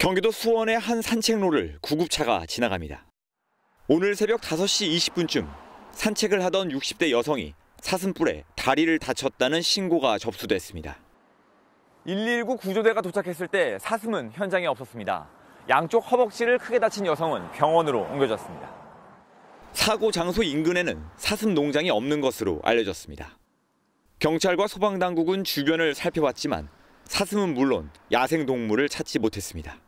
경기도 수원의 한 산책로를 구급차가 지나갑니다. 오늘 새벽 5시 20분쯤 산책을 하던 60대 여성이 사슴뿔에 다리를 다쳤다는 신고가 접수됐습니다. 119 구조대가 도착했을 때 사슴은 현장에 없었습니다. 양쪽 허벅지를 크게 다친 여성은 병원으로 옮겨졌습니다. 사고 장소 인근에는 사슴 농장이 없는 것으로 알려졌습니다. 경찰과 소방당국은 주변을 살펴봤지만 사슴은 물론 야생동물을 찾지 못했습니다.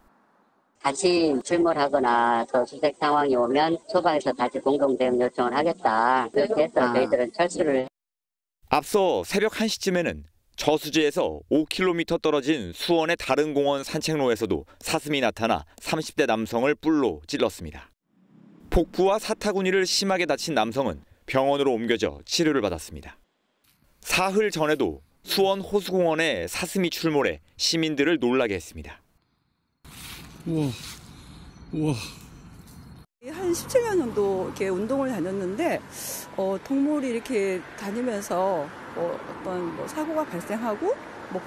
다시 출몰하거나 더 수색 상황이 오면 소방에서 다시 공동대응 요청을 하겠다. 그렇게 해서 저희들은 철수를. 앞서 새벽 1시쯤에는 저수지에서 5km 떨어진 수원의 다른 공원 산책로에서도 사슴이 나타나 30대 남성을 뿔로 찔렀습니다. 복부와 사타구니를 심하게 다친 남성은 병원으로 옮겨져 치료를 받았습니다. 사흘 전에도 수원 호수공원에 사슴이 출몰해 시민들을 놀라게 했습니다. 우와. 한 17년 정도 이렇게 운동을 다녔는데 동물이 이렇게 다니면서 어떤 사고가 발생하고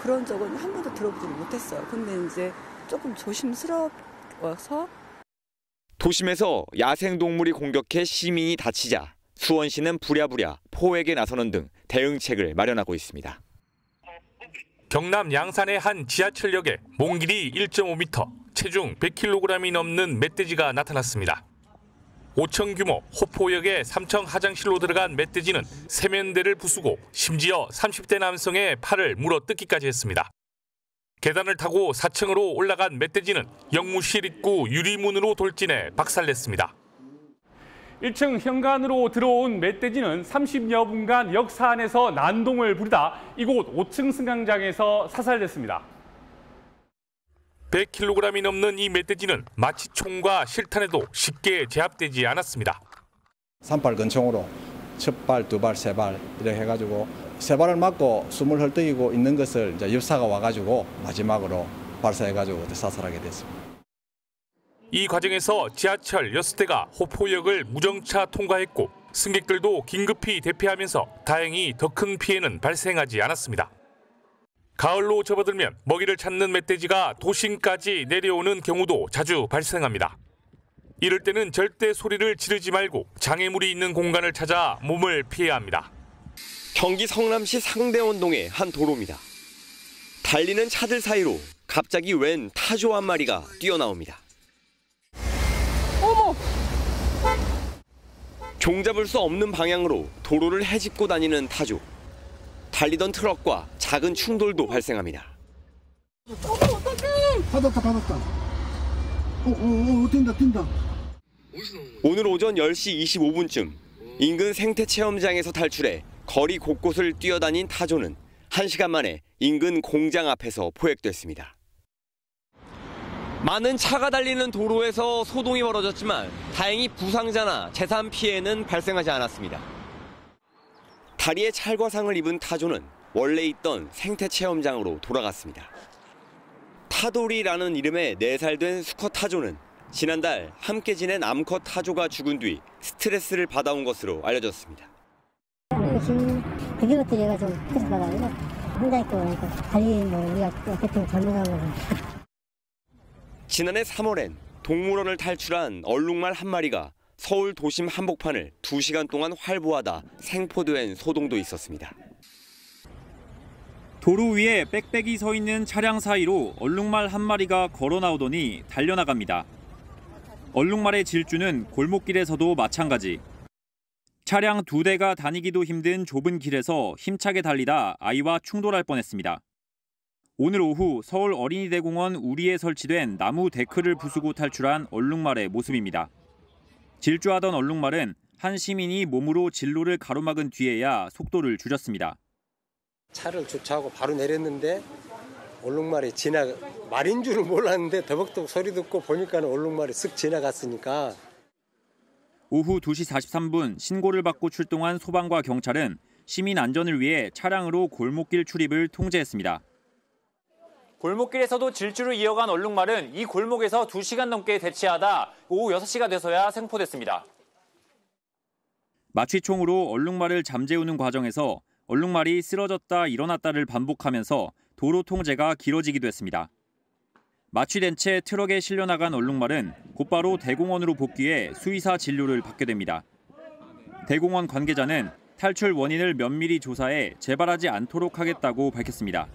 그런 적은 한 번도 들어보지를 못했어요. 근데 이제 조금 조심스러워서. 도심에서 야생동물이 공격해 시민이 다치자 수원시는 부랴부랴 포획에 나서는 등 대응책을 마련하고 있습니다. 경남 양산의 한 지하철역에 몽길이 1.5m, 체중 100kg이 넘는 멧돼지가 나타났습니다. 5층 규모 호포역의 3층 화장실로 들어간 멧돼지는 세면대를 부수고 심지어 30대 남성의 팔을 물어뜯기까지 했습니다. 계단을 타고 4층으로 올라간 멧돼지는 영무실 입구 유리문으로 돌진해 박살냈습니다. 1층 현관으로 들어온 멧돼지는 30여 분간 역사 안에서 난동을 부리다 이곳 5층 승강장에서 사살됐습니다. 100kg이 넘는 이 멧돼지는 마치 총과 실탄에도 쉽게 제압되지 않았습니다. 3발 근총으로 첫 발, 두 발, 세 발 이렇게 해가지고 세 발을 맞고 숨을 헐떡이고 있는 것을 이제 엽사가 와가지고 마지막으로 발사해가지고 사살하게 됐습니다. 이 과정에서 지하철 6대가 호포역을 무정차 통과했고 승객들도 긴급히 대피하면서 다행히 더 큰 피해는 발생하지 않았습니다. 가을로 접어들면 먹이를 찾는 멧돼지가 도심까지 내려오는 경우도 자주 발생합니다. 이럴 때는 절대 소리를 지르지 말고 장애물이 있는 공간을 찾아 몸을 피해야 합니다. 경기 성남시 상대원동의 한 도로입니다. 달리는 차들 사이로 갑자기 웬 타조 한 마리가 뛰어나옵니다. 어머! 종잡을 수 없는 방향으로 도로를 헤집고 다니는 타조. 달리던 트럭과 작은 충돌도 발생합니다. 어떡해! 받았다. 뛴다. 오늘 오전 10시 25분쯤 인근 생태체험장에서 탈출해 거리 곳곳을 뛰어다닌 타조는 1시간 만에 인근 공장 앞에서 포획됐습니다. 많은 차가 달리는 도로에서 소동이 벌어졌지만 다행히 부상자나 재산 피해는 발생하지 않았습니다. 다리에 찰과상을 입은 타조는 원래 있던 생태체험장으로 돌아갔습니다. 타돌이라는 이름의 4살 된 수컷 타조는 지난달 함께 지낸 암컷 타조가 죽은 뒤 스트레스를 받아온 것으로 알려졌습니다. 지금 그것들이 얘가 좀 스트레스 받아가지고 혼자 있고 그러니까 달리 우리가 어쨌든 잘못한 거죠. 지난해 3월엔 동물원을 탈출한 얼룩말 한 마리가 서울 도심 한복판을 2시간 동안 활보하다 생포된 소동도 있었습니다. 도로 위에 빽빽이 서 있는 차량 사이로 얼룩말 한 마리가 걸어 나오더니 달려나갑니다. 얼룩말의 질주는 골목길에서도 마찬가지. 차량 2대가 다니기도 힘든 좁은 길에서 힘차게 달리다 아이와 충돌할 뻔했습니다. 오늘 오후 서울 어린이대공원 우리에 설치된 나무 데크를 부수고 탈출한 얼룩말의 모습입니다. 질주하던 얼룩말은 한 시민이 몸으로 진로를 가로막은 뒤에야 속도를 줄였습니다. 차를 주차하고 바로 내렸는데 얼룩말이 말인 줄은 몰랐는데 더벅더벅 소리 듣고 보니까 얼룩말이 쓱 지나갔으니까. 오후 2시 43분 신고를 받고 출동한 소방과 경찰은 시민 안전을 위해 차량으로 골목길 출입을 통제했습니다. 골목길에서도 질주를 이어간 얼룩말은 이 골목에서 2시간 넘게 대치하다 오후 6시가 돼서야 생포됐습니다. 마취총으로 얼룩말을 잠재우는 과정에서 얼룩말이 쓰러졌다 일어났다를 반복하면서 도로 통제가 길어지기도 했습니다. 마취된 채 트럭에 실려 나간 얼룩말은 곧바로 대공원으로 복귀해 수의사 진료를 받게 됩니다. 대공원 관계자는 탈출 원인을 면밀히 조사해 재발하지 않도록 하겠다고 밝혔습니다.